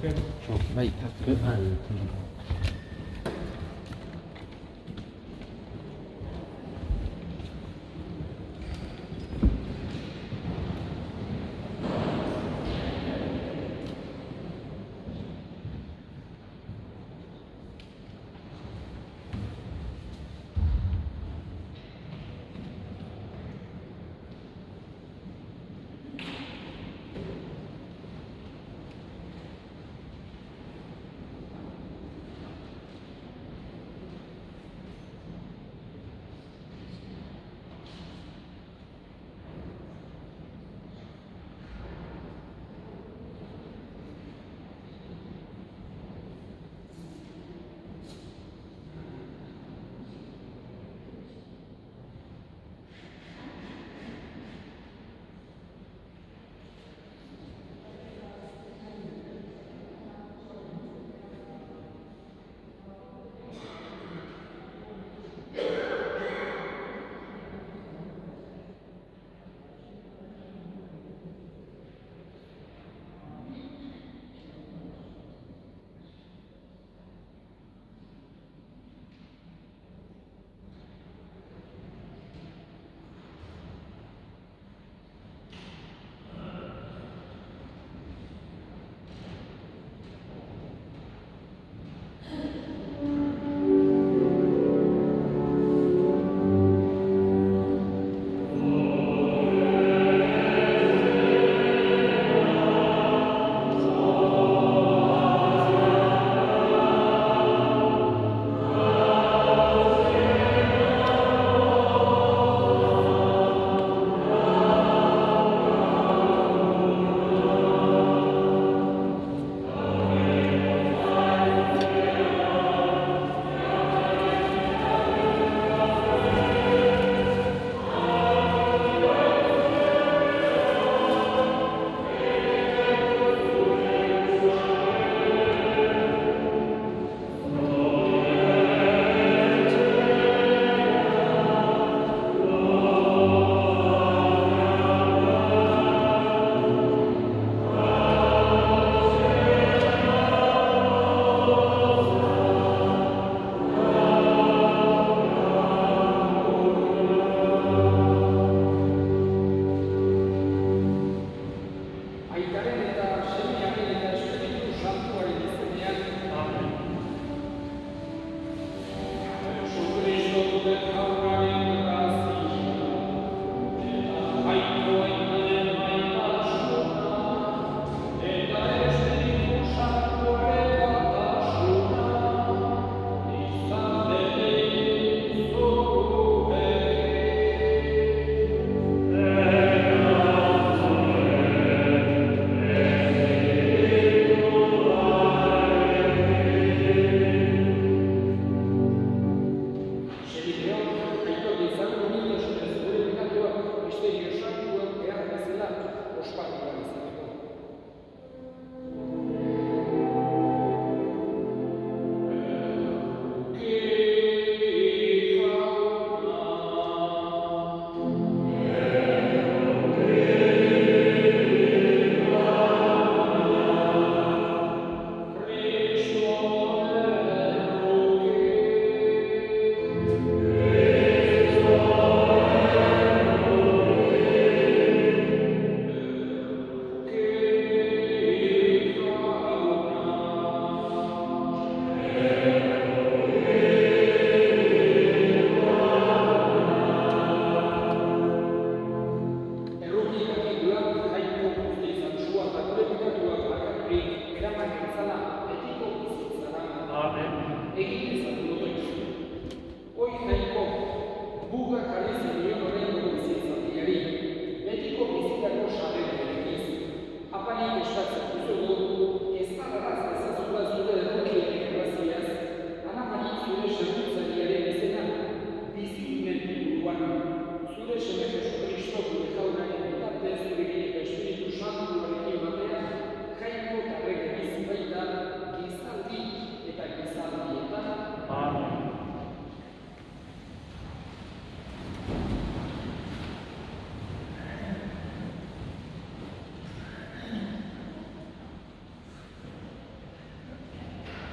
Bai,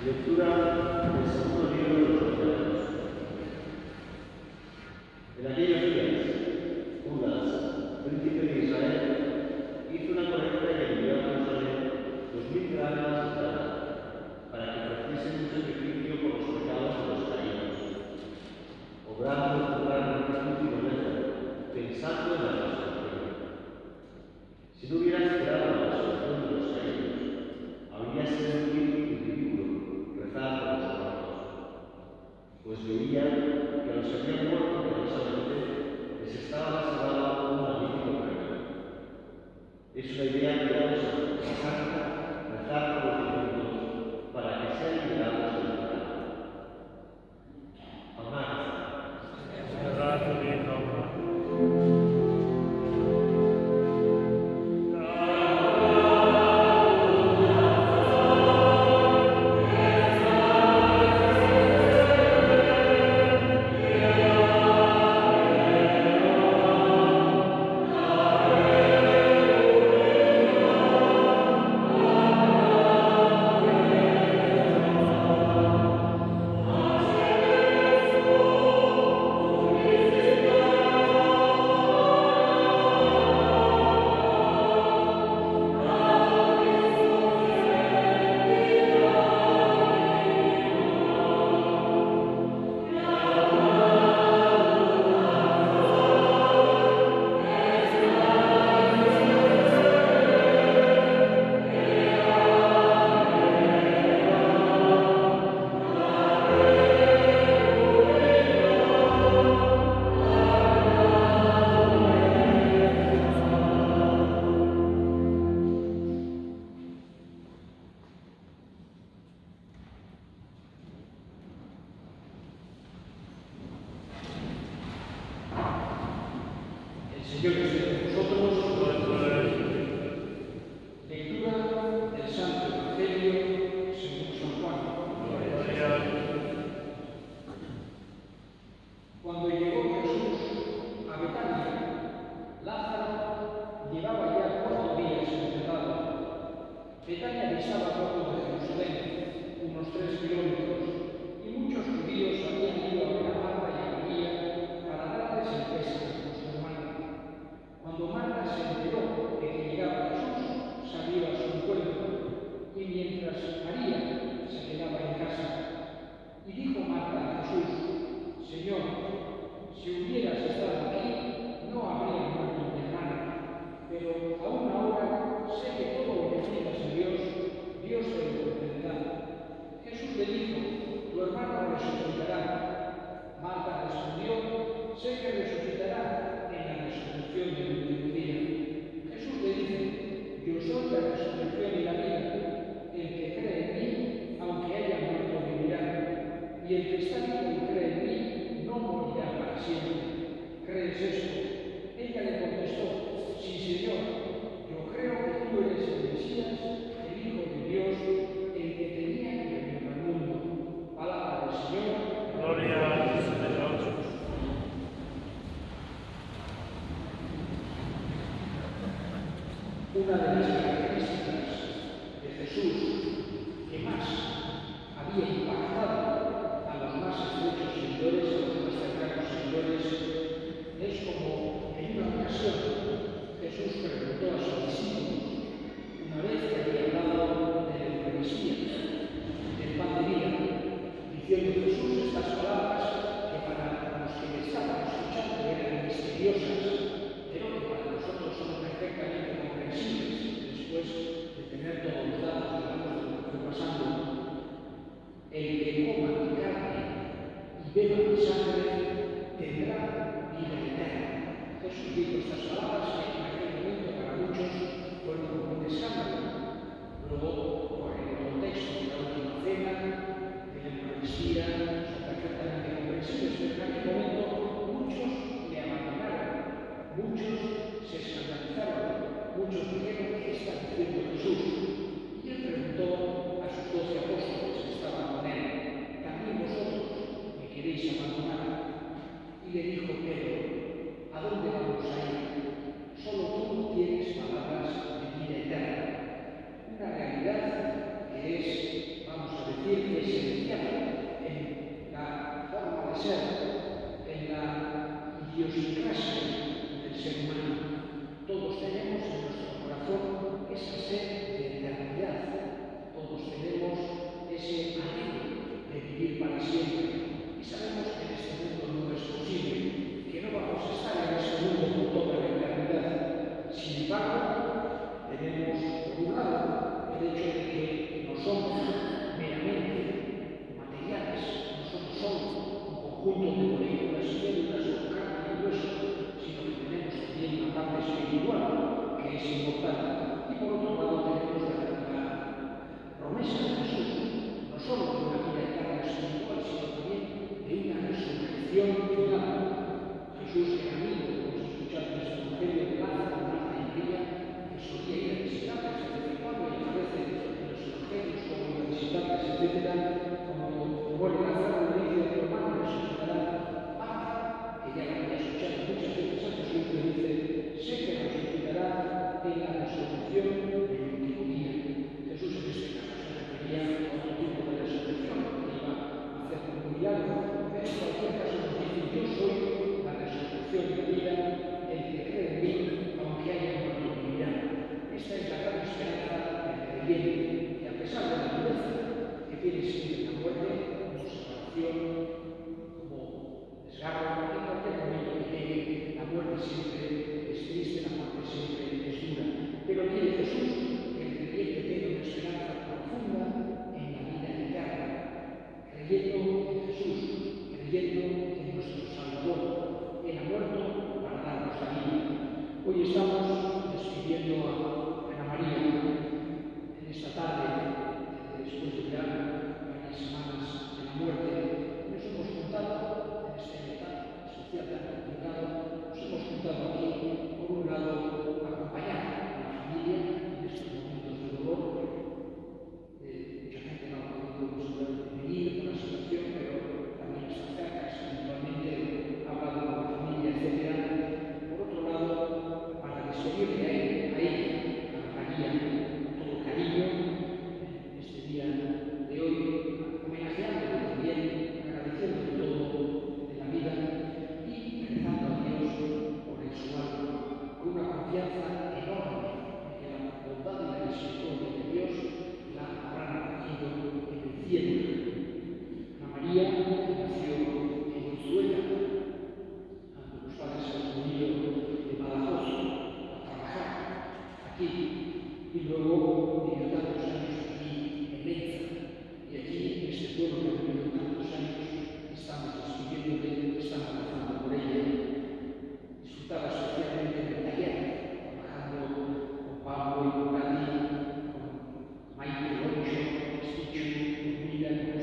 Lectura del segundo libro de los Profetas. En aquellos días, Judas, príncipe de Israel, hizo una colecta y envió a Jerusalén 2000 dracmas de plata para que ofreciesen un sacrificio por los pecados de los caídos, obrando juzgar un último método, pensando en la resurrección. Si no hubiera esperado la resurrección de los caídos, habría sido muy ridículo rezar por los muertos, pues veía que a los que habían muerto piadosamente les estaba reservado un magnífico premio. Es una idea piadosa y santa rezar por los difuntos para que sean liberados del pecado. Amad. Señor esté con vosotros. Lectura del Santo Evangelio según San Juan. Cuando llegó Jesús a Betania, Lázaro llevaba ya 4 días enterrado. Betania distaba poco de Jerusalén, unos 3 kilómetros, y muchos judíos habían ido a ver a Marta y a María para darles el pésame por su hermana. Cuando Marta se enteró de que llegaba Jesús, salió a su encuentro, y mientras María se quedaba en casa. Y dijo Marta a Jesús: Señor, si hubieras estado aquí, no habría muerto mi hermana, pero aún ahora sé que todo lo que pidas a Dios, Dios te lo concederá. Jesús le dijo: tu hermano resucitará. Marta respondió: sé que resucitará en la resurrección del último día. Jesús le dice: yo soy la resurrección y la vida. El que cree en mí, aunque haya muerto, vivirá. Y el que está vivo y cree en mí, no morirá para siempre. ¿Crees esto? Ella le contestó: sí, Señor, yo creo que tú eres el Mesías, el Hijo de Dios, el que tenía que venir al mundo. Palabra del Señor. Gloria a Dios. Una de las características de Jesús que más había impactado a los más estrechos seguidores, a los más cercanos seguidores, es como en una ocasión Jesús preguntó a sus discípulos, una vez que había hablado de la Eucaristía, del pan de vida, diciendo Jesús estas palabras que para los que le estaban escuchando eran misteriosas, pero que para nosotros son perfectamente comprensibles después de tener todos los datos, digamos, de lo que fue pasando. etcétera, cuando muere Lázaro, le dice a tu hermano, resucitará. Marta, que ya lo había escuchado muchas veces a Jesús, le dice, sé que resucitará en la resurrección del último día. Jesús en este caso se refería a otro tipo de resurrección que iba a hacer como un milagro, pero en cualquier caso nos dice, yo soy la resurrección de la vida, el que cree en mí, aunque haya muerto, vivirá. Esta es la gran esperanza del creyente, que a pesar de la dureza que tiene siempre la muerte, como separación, como desgarro, en cualquier momento que llegue, la muerte siempre es triste, la muerte siempre es dura. Pero tiene Jesús, que el creyente tiene una esperanza profunda en la vida eterna, creyendo en Jesús, creyendo en nuestro Salvador, que ha muerto para darnos la vida. Hoy estamos despidiendo a Ana María en esta tarde, después de ya varias semanas de la muerte. Nos hemos juntado en este mensaje social tan complicado, nos hemos juntado aquí, por un lado, a acompañar a la familia en estos momentos de dolor. Mucha gente no ha podido venir por la situación, pero también está cerca, espiritualmente, ha hablado con la familia, etc. Por otro lado, para despedirle a ella, a María, con todo cariño, en este día de hoy, homenajeándole también, agradeciéndole todo de la vida y rezando a Dios por el su alma, con una confianza enorme en que la bondad y la misericordia de Dios la habrán acogido en el cielo. Ana María nació en Venezuela, cuando los padres se han venido de Badajoz a trabajar aquí, y luego vivió tantos años aquí en Leiza, y aquí en este pueblo que ha vivido tantos años estamos despidiéndole, estamos rezando por ella. Disfrutaba especialmente del taller, trabajando con Pablo y con Gandhi, con Maite Loncho, Stichu, con Mila, con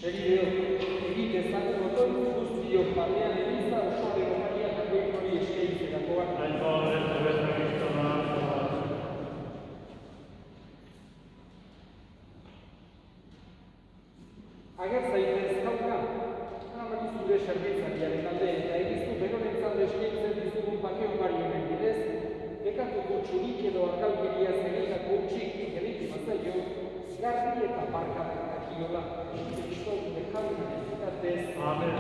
Senideok, egin dezagun otoin guztiok batean eliza osoaren Maria Jakoik hori eskaintzerakoak. Ager zaitez jauka, baki zure zerbitzariaren alde eta egizu berorentzat eskaintzen dizugun bake ugari honen bidez, bekatuko txurik edo argalkeria zegitako utxik egiten mazaio, garbi eta barkatak dakiola. Kristo gure jaunaren bitartez. Amen.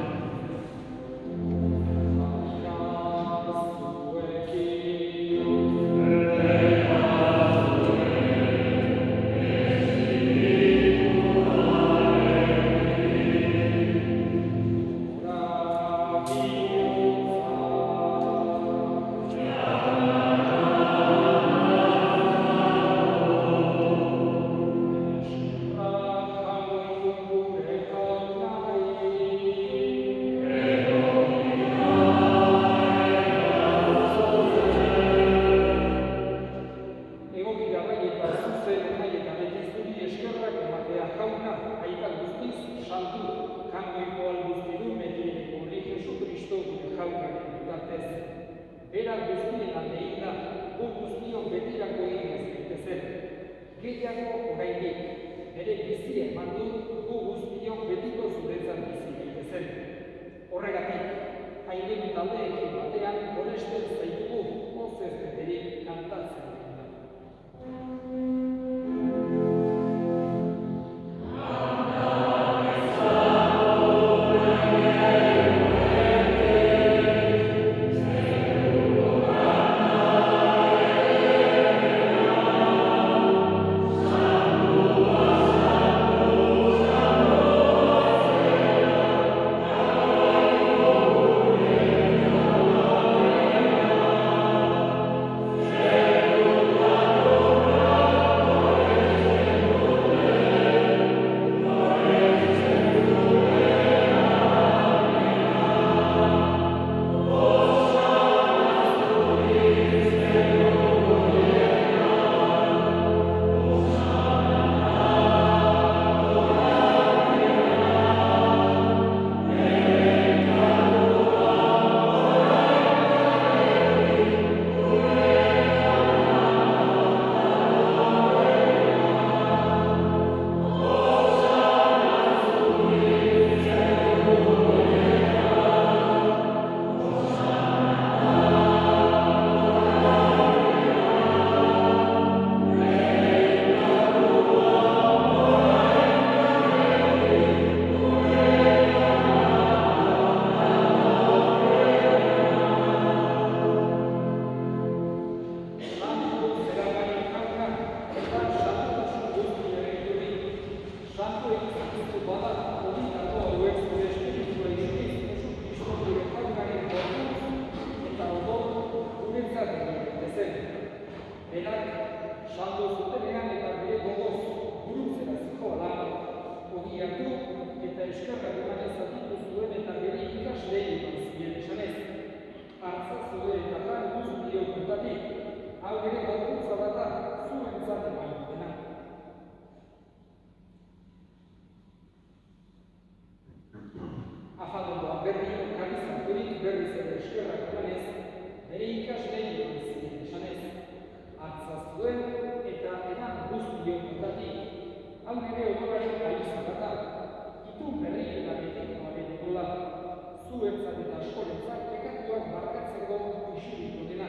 Zuentzat eta askorentzat pekatuak barkatzeko isuriko dena.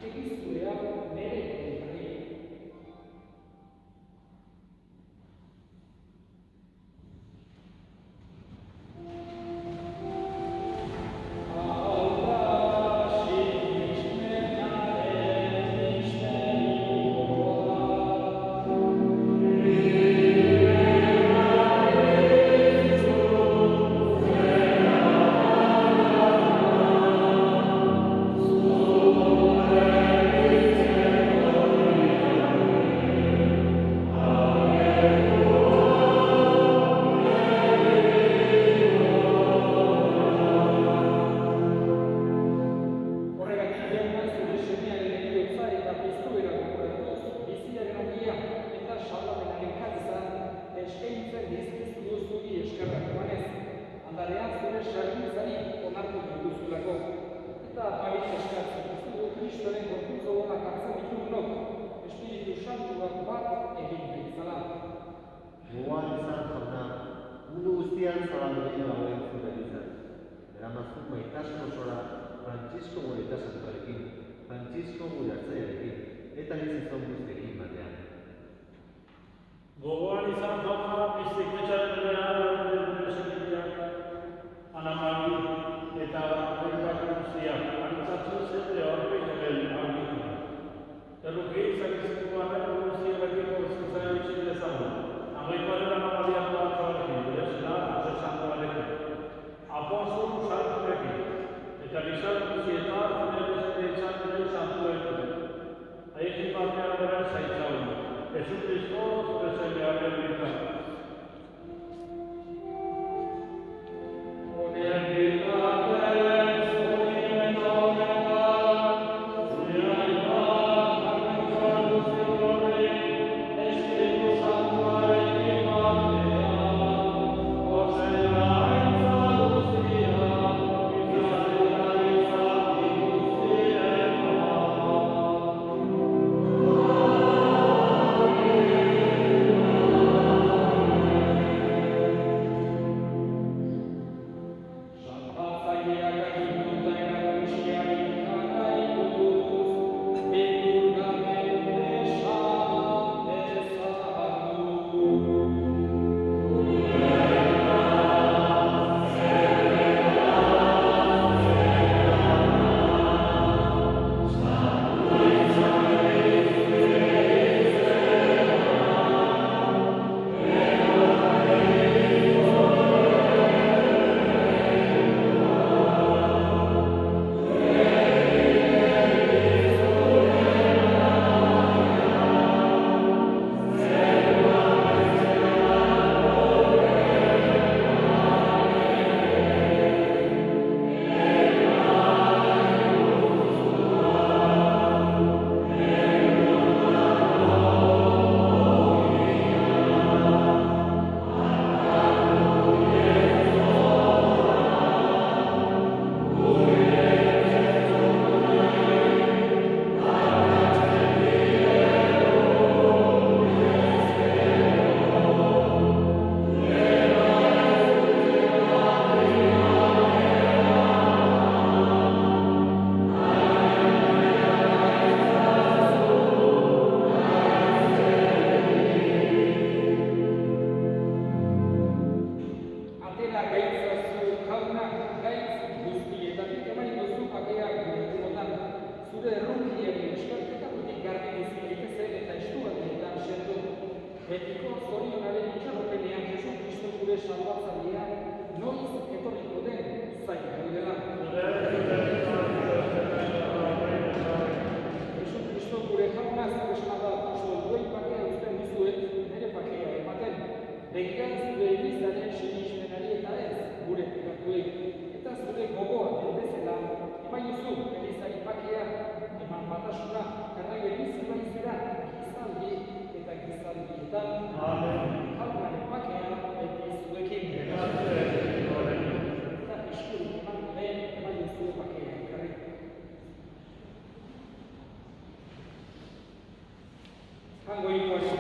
Egizturea Kristoren gorputz odonak hartzen ditugunok, Espiritu Santuak bat egin baitzala. Gogoan izan jauna, mundu guztian zabaldu egin dagoen zure izan. Eramazu maitasun osora Frantzisko gure eta santuarekin, Frantzisko gure hartzaiarekin, eta gizizon guztiekin batean. Gogoan izan jauna, bizikletxaren berean gure sekretak, Anamari eta Bertak guztiak, antzatzu zete horri egin argitu. Erruki izakizituko arren guztiarekiko zizaren itxik dezagun. Amaikoaren amabadiak batzuarekin, beresena, Jose Santuarekin. Apostol Santuarekin, eta gizar guztietan zinebizkeitzan diren Santuarekin. Haiekin batean beren zaitzaun, Jesucristo zure zeilearen bitan. Betiko zorionaren itxaropenean Jesucristo gure salbatzailea noiz etorriko den zain gaudela. Jesucristo gure jauna zeresana da, solduen pakea uzten dizuet, nire pakea ematen. Begiran zure Elizaren sinismenari eta ez gure pikatuei. Eta zure gogoa den bezala, emaiozu Elizari pakea, eman batasuna, errege bizela izera, gizaldi eta gizaldietan. Jaunaren pakea beti zuekin. Eta eskurik eman den, emaiozu pakea ekarri. Hango ikuasi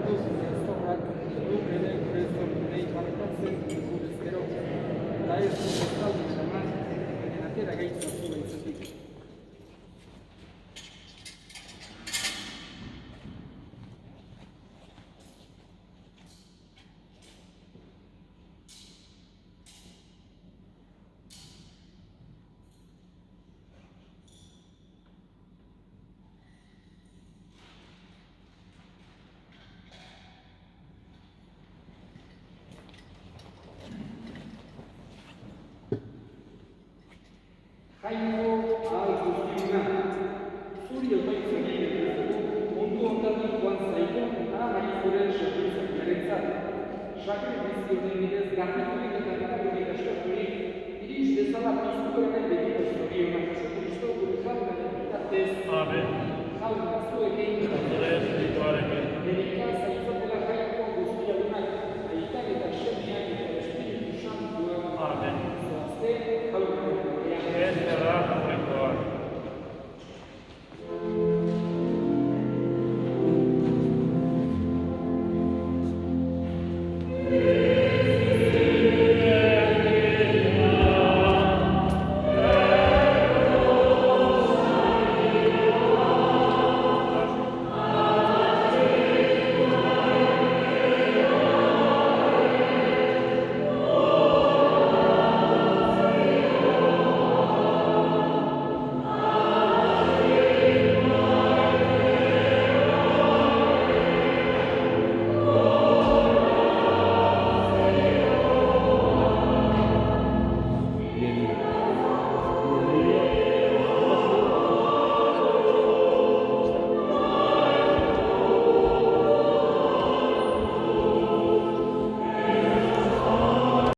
hartuz, zorrak duk ere gure zortunei markatzen gurez gero. Eta ez du bestaldi eraman, beren atera gaitza zua izatik. Jainko ahal guztiuna, zuri otoitzen egiten dugu, mundu ondatik joan zaigu, nahi zuren servizioarentzat. Sakrifizioen bidez garbitu